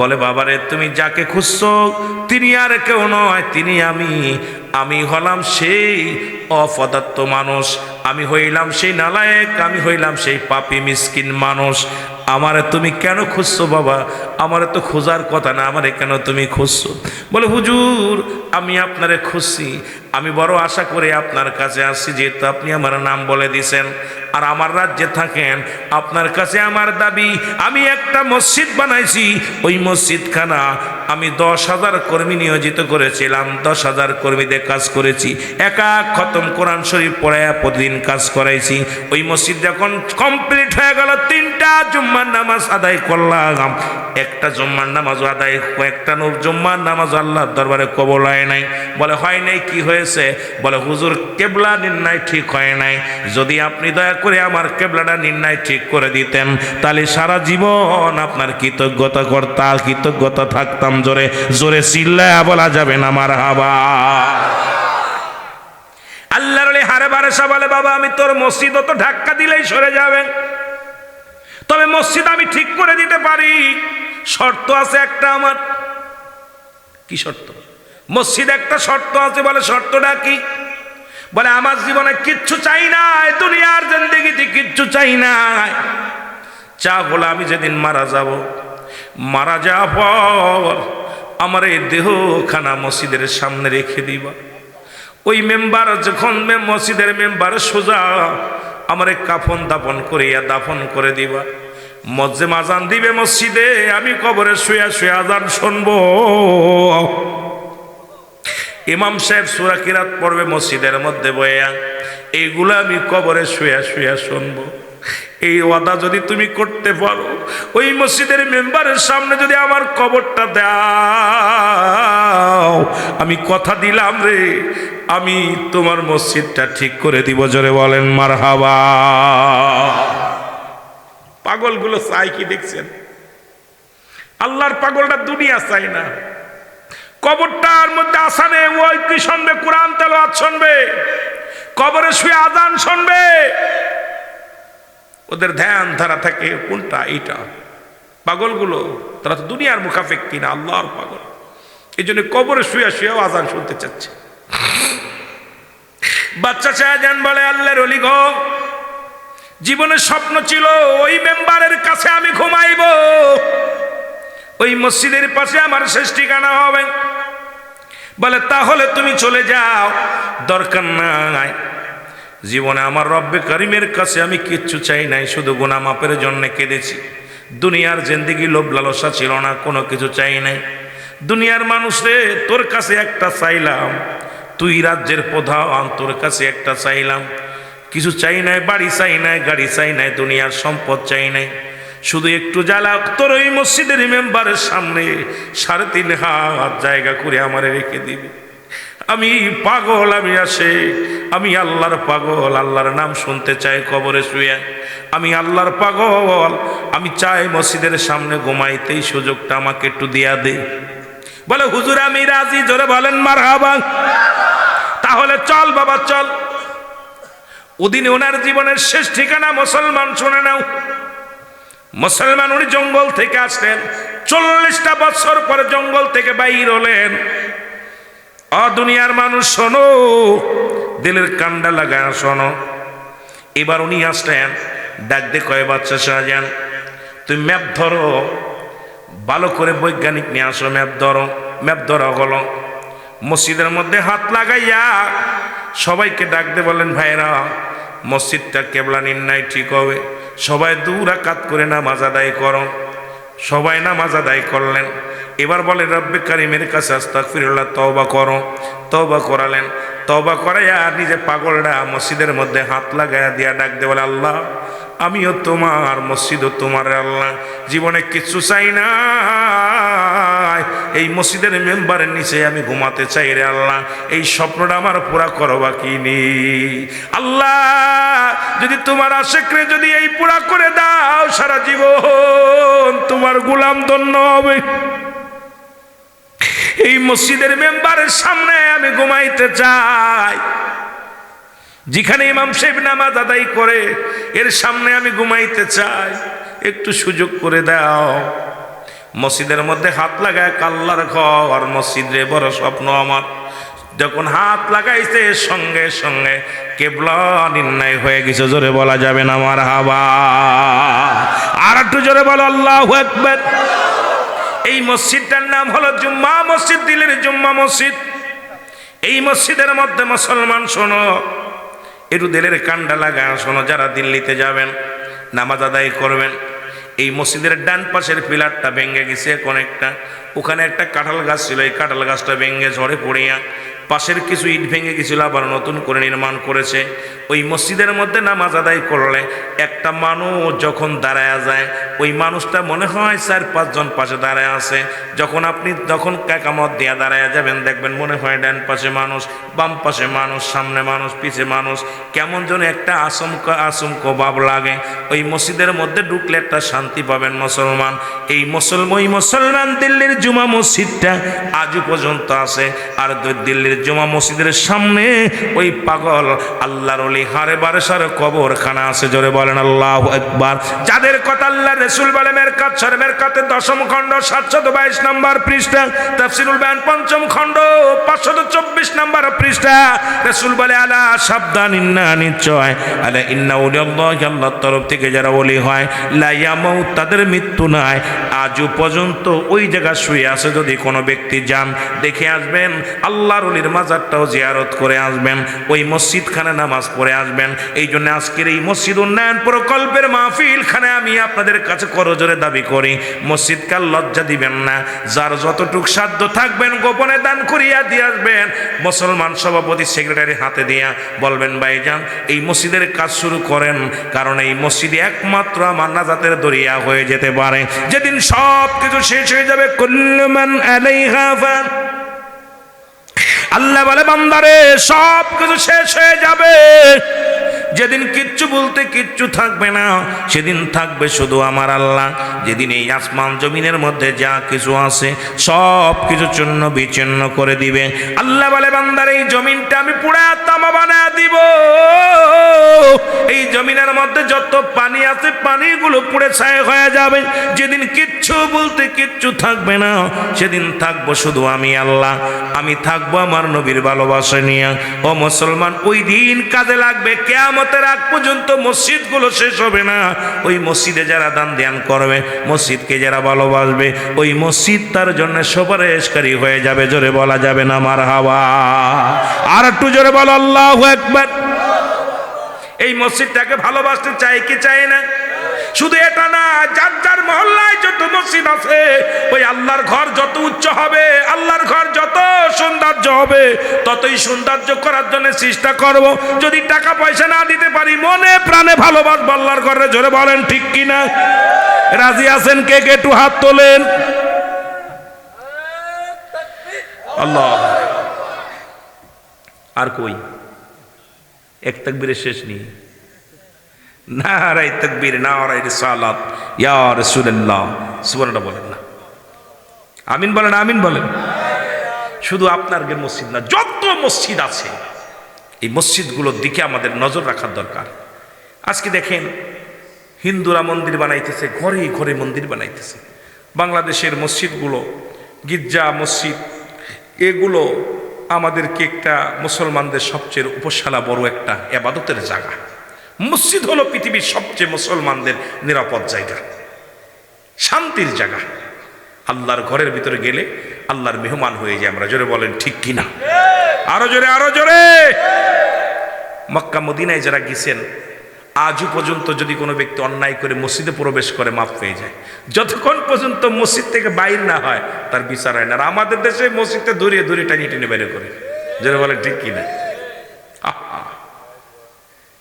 বলে বাবারে, তুমি যাকে খুঁজছো তিনি আর কেউ নয়, তিনি আমি হলাম সেই অপদার্থ মানুষ, আমি হইলাম সেই নালায়েক, আমি হইলাম সেই পাপী মিসকিন মানুষ। আমারে তুমি কেন খুঁজছো বাবা? আমারে তো খোঁজার কথা না, আমারে কেন তুমি খুঁজছো? বলে হুজুর, আমি আপনারে খুঁজছি, আমি বড় আশা করে আপনার কাছে আসছি, যেহেতু আপনি আমার নাম বলে দিছেন আর আমার রাজ্যে থাকেন। আপনার কাছে আমার দাবি, আমি একটা মসজিদ বানাইছি, ওই মসজিদখানা আমি 10,000 কর্মী নিয়োজিত করেছিলাম, 10,000 কর্মীদের কাজ করেছি, একা খতম কোরআন শরীফ পড়াইয়া প্রতিদিন কাজ করাইছি। ওই মসজিদ যখন কমপ্লিট হয়ে গেল, 3টা জুম্মার নামাজ আদায় করলাম, একটা জুম্মার নামাজ আদায়, কয়েকটা জুম্মার নামাজ আল্লাহর দরবারে কবুল হয় নাই। বলে হয় নাই, কি হয়ে হয়েছে? বলে হুজুর কেবলা নির্ণয় ঠিক হয় নাই, যদি আপনি দয়া করে আমার কেবলাটা নির্ণয় ঠিক করে দিতেন তাহলে সারা জীবন আপনার কৃতজ্ঞতা থাকতাম। জোরে জোরে চিল্লায়া বলা যাবে না মারহাবা। আল্লাহর ওলি হারে বারে সা বলে, বাবা আমি তোর মসজিদ তো ধাক্কা দিলেই সরে যাবে, তবে মসজিদ আমি ঠিক করে দিতে পারি, শর্ত আছে একটা আমার। কি শর্ত? মসজিদ একটা শর্ত আছে। বলে শর্তটা কি? বলে আমার জীবনে কিচ্ছু চাই নাই, দুনিয়ার জিন্দেগিতে কিচ্ছু চাই নাই, চা বলে আমি যেদিন মারা যাব, মারা যাওয়ার পর আমার এই দেহখানা মসজিদের সামনে রেখে দিবা। ওই মেম্বার যখন মসজিদের মেম্বার সোজা আমার কাফন দাফন করিয়া দাফন করে দিবা। মজ্জেম আজান দিবে মসজিদে, আমি কবরে শুয়া শুয়া আজান শুনবো। ইমাম সাহেব সূরা কিরাত পড়বে মসজিদের মধ্যে বইয়া, এইগুলো আমি কবরে শুয়া শুয়া শুনবো। এই ওয়াদা যদি তুমি করতে পারো, ওই মসজিদের মেম্বারের সামনে যদি আমার কবরটা দাও, আমি কথা দিলাম রে, আমি তোমার মসজিদটা ঠিক করে দিব। জোরে বলেন মারহাবা। পাগলগুলো চাই কি দেখছেন? আল্লাহর পাগলটা দুনিয়া চাই না, কবরটার মধ্যে আসানে ওই কি শুনবে? কোরআন তেলাওয়াত শুনবে, কবরে শুয়ে আজান শুনবে। ওদের ধ্যান ধারা থাকে কোনটা? এইটা। পাগলগুলো তারা তো দুনিয়ার মুখাফেক কিনা, আল্লাহর পাগল। এই জন্য কবরে শুয়ে শুয়েও আজান শুনতে চাচ্ছে। বাচ্চা শাহজাহান বলে, আল্লাহর ওলি গো, জীবনের স্বপ্ন ছিল ওই মেম্বারের কাছে আমি ঘুমাইব, ওই মসজিদের পাশে আমার শেষ ঠিকানা হবে। বলে তাহলে তুমি চলে যাও, দরকার নাই। জীবনে আমার রব্বে করিমের কাছে আমি কিচ্ছু চাই নাই, শুধু গুনাহ মাপের জন্য কেঁদেছি। দুনিয়ার জিন্দেগি লোভ লালসা ছিল না, কোনো কিছু চাই নাই। দুনিয়ার মানুষরে তোর কাছে একটা চাইলাম, তুই রাজ্যের প্রধান, তোর কাছে একটা চাইলাম, কিছু চাই নাই, বাড়ি চাই নাই, গাড়ি চাই নাই, দুনিয়ার সম্পদ চাই নাই, শুধু একটু জ্বালা তোর ওই মসজিদের মেম্বারের সামনে 3.5 হাত জায়গা করে আমারে রেখে দিবি। আমি পাগল, আমি আসে, আমি আল্লাহর পাগল, আল্লাহর নাম শুনতে চাই কবরে শুয়ে। আমি আল্লাহর পাগল, আমি চাই মসজিদের সামনে ঘুমাইতেই সুযোগটা আমাকে একটু দিয়া দে। বলে হুজুর আমি রাজি। জোরে বলেন মারহাবা। তাহলে চল বাবা চল। ওদিন ওনার জীবনের শেষ ঠিকানা মুসলমান, শুনে নাও। মুসলমান উনি জঙ্গল থেকে আসলেন, 40টা বছর পরে জঙ্গল থেকে বাইর হলেন। দুনিয়ার মানুষ শোনো, দিলের কান্ডা লাগায় শোনো। এবার উনি আসলেন, ডাক দে কয়, বাচ্চা শাহজাহান তুই ম্যাপ ধরো, ভালো করে বৈজ্ঞানিক নিয়ে আসো, ম্যাপ ধরো। ম্যাপ ধরা হলো। মসজিদের মধ্যে হাত লাগাইয়া সবাইকে ডাক দে বলেন, ভাইরা মসজিদটা কেবলা নির্ণয় ঠিক হবে, সবাই 2 রাকাত করে নামাজ আদায় করো। সবাই নামাজ আদায় করলেন। এবার বলে রব্বে কারিমের কাছে আস্তাগফিরুল্লাহ, তওবা করো। তওবা করালেন। তওবা করাইয়া নিজে পাগলটা মসজিদের মধ্যে হাত লাগাইয়া দিয়া ডাক দে বলে, আল্লাহ আমিও তোমার, মসজিদও তোমার। আল্লাহ জীবনে কিছু চাই না, এই মসজিদের মেম্বারের নিচে আমি ঘুমাতে চাই রে আল্লাহ, এই স্বপ্নটা আমার পুরা করো বাকি নেই। আল্লাহ যদি তোমার আশিকরে যদি এই পুরা করে দাও, সারা জীবন তোমার গোলাম ধন্য হবে। এই মসজিদের মেম্বারের সামনে আমি ঘুমাইতে চাই, যেখানে ইমাম সাহেব নামাজ আদায় করে এর সামনে আমি ঘুমাইতে চাই, একটু সুযোগ করে দাও। মসজিদের মধ্যে হাত লাগায়, আল্লাহর ঘর মসজিদ রে, বড় স্বপ্ন আমার। যখন হাত লাগাইছে সঙ্গে সঙ্গে কেবলা নির্ণয় হয়ে গেছে। জোরে বলা যাবে না মারহাবা। আর একটু জোরে বলো আল্লাহু আকবার। এই মসজিদটার নাম হলো জুম্মা মসজিদ, দিলের জুম্মা মসজিদ। এই মসজিদের মধ্যে মুসলমান শোনো, একটু দিলের কান্ডা লাগায় শোনো, যারা দিল্লিতে যাবেন নামাজ আদায় করবেন, এই মসজিদের ডান পাশের পিলারটা ভেঙে গেছে এখন একটা। ওখানে একটা কাঁঠাল গাছ ছিল, এই কাঁঠাল গাছটা ভেঙে ঝড়ে পড়িয়া পাশের কিছু ইট ভেঙে গেছিল, আবার নতুন করে নির্মাণ করেছে। ওই মসজিদের মধ্যে নামাজ আদায় করলে একটা মানুষ যখন দাঁড়ায় যায়, ওই মানুষটা মনে হয় 4-5 জন পাশে দাঁড়ায় আছে। যখন কাকামত দিয়া দাঁড়ায় যাবেন, দেখবেন মনে হয় ডান পাশে মানুষ, বাম পাশে মানুষ, সামনে মানুষ, পিছে মানুষ, কেমন যেন একটা আচমকা ভাব লাগে। ওই মসজিদের মধ্যে ঢুকলে একটা শান্তি পাবেন মুসলমান। এই মুসলমান দিল্লির জুমা মসজিদটা আজও পর্যন্ত আছে। আর দিল্লির জুমা মসজিদের সামনে ওই পাগল আল্লাহর ওলি হারে বারেসার কবরখানা আছে। জোরে বলেন আল্লাহু আকবার। যাদের কথা আল্লাহ রাসূল বলে মেরকাত সরে মেরকাতের 10ম খণ্ড 722 নম্বর পৃষ্ঠা, তাফসীরুল বায়ান 5ম খণ্ড 524 নম্বর পৃষ্ঠা, রাসূল বলে আলা সাবধান, ইন্না নিশ্চয়, আলা ইন্না উলিয়াল্লাহি, আল্লাহর তরফ থেকে যারা ওলি হয়, লা ইয়ামুত, তাদের মৃত্যু নাই। আজও পর্যন্ত ওই জায়গা শুয়ে আছে। যদি কোনো ব্যক্তি যান, দেখে আসবেন, আল্লাহর ওলির মাজারটাও জিয়ারত করে আসবেন, ওই মসজিদখানে নামাজ পড়ে আসবেন। এই জন্য আজকের এই মসজিদ উন্নয়ন প্রকল্পের মাহফিলখানে আমি আপনাদের কাছে করজোরে দাবি করি, মসজিদকার লজ্জা দিবেন না। যার যতটুক সাধ্য থাকবেন গোপনে দান করিয়া দিয়ে আসবেন। মুসলমান সভাপতি সেক্রেটারি হাতে দিয়া বলবেন, ভাইজান এই মসজিদের কাজ শুরু করেন, কারণ এই মসজিদে একমাত্র আমার নাজাতের দরিয়া হয়ে যেতে পারে। যেদিন সব কিছু শেষ হয়ে যাবে, কুল্লু মান আলাইহা ফান, আল্লাহ বলে বান্দারে সব কিছু শেষ হয়ে যাবে। যেদিন কিচ্ছু বলতে কিচ্ছু থাকবে না, সেদিন থাকবে শুধু আমার আল্লাহ। যেদিন এই আসমান জমিনের মধ্যে যা কিছু আছে সব কিছু চূর্ণ বিচ্ছিন্ন করে দিবে। আল্লাহ বলে বান্দার এই জমিনটা আমি পুরা তামা বানায় দিব। এই জমিনের মধ্যে যত পানি আছে পানিগুলো পুড়ে ছাই হয়ে যাবে। যেদিন কিচ্ছু বলতে কিচ্ছু থাকবে না, সেদিন থাকবো শুধু আমি আল্লাহ। আমি থাকবো আমার নবীর ভালোবাসা নিয়ে। ও মুসলমান, ওই দিন কাজে লাগবে। কিয়ামতের আগ পর্যন্ত মসজিদগুলো শেষ হবে না। ওই মসজিদে যারা দান ধ্যান করবে, মসজিদকে যারা ভালোবাসবে, ওই মসজিদ তার জন্য সুপারিশকারী হয়ে যাবে। জোরে বলা যাবে না মারহাবা? আর একটু জোরে বলো আল্লাহু আকবার। এই মসজিদটাকে ভালোবাসতে চাই কি চাই না? শুধু এটা না, যার যার মহল্লায় যত মসজিদ আছে, ওই আল্লাহর ঘর যত উচ্চ হবে, আল্লাহর ঘর যত সৌন্দর্য হবে, ততই সৌন্দর্য করার জন্য চেষ্টা করব। যদি টাকা পয়সা না দিতে পারি, মনে প্রাণে ভালোবাসবো আল্লাহর ঘরে। জোরে বলেন ঠিক কিনা? রাজি আছেন কে কে? একটু হাত তোলেন। আল্লাহ। আর কই এক তাকবীরের শেষ নেই। নারায়ে তাকবীর, নারায়ে রিসালাত, ইয়া রাসূলুল্লাহ। সুবহানাল্লাহ বলেন না? আমিন বলেন, আমিন বলেন। শুধু আপনার মসজিদ না, যত মসজিদ আছে এই মসজিদগুলোর দিকে আমাদের নজর রাখার দরকার। আজকে দেখেন হিন্দুরা মন্দির বানাইতেছে, ঘরে ঘরে মন্দির বানাইতেছে। বাংলাদেশের মসজিদগুলো, গির্জা মসজিদ, এগুলো আমাদেরকে একটা মুসলমানদের সবচেয়ে উপসালা বড় একটা ইবাদতের জায়গা। মসজিদ হলো পৃথিবীর সবচেয়ে মুসলমানদের নিরাপদ জায়গা, শান্তির জায়গা। আল্লাহর ঘরের ভিতরে গেলে আল্লাহর মেহমান হয়ে যায় আমরা। জোরে বলেন ঠিক কিনা? আরো জোরে, আরো জোরে। মক্কা মদিনায় যারা গেছেন, আজও পর্যন্ত যদি কোনো ব্যক্তি অন্যায় করে মসজিদে প্রবেশ করে মাফ পেয়ে যায়। যতক্ষণ পর্যন্ত মসজিদ থেকে বাইর না হয় তার বিচার হয় না। আর আমাদের দেশে মসজিদে দূরে দূরে টানিয়ে টেনে বের করে। জোরে বলেন ঠিক কিনা?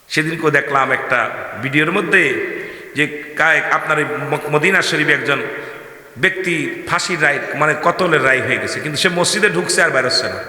সেদিনকেও দেখলাম একটা ভিডিওর মধ্যে যে আপনার মদিনা শরীফে একজন ব্যক্তি ফাঁসির রায়, মানে কতলের রায় হয়ে গেছে, কিন্তু সে মসজিদে ঢুকছে আর বেরোচ্ছে না।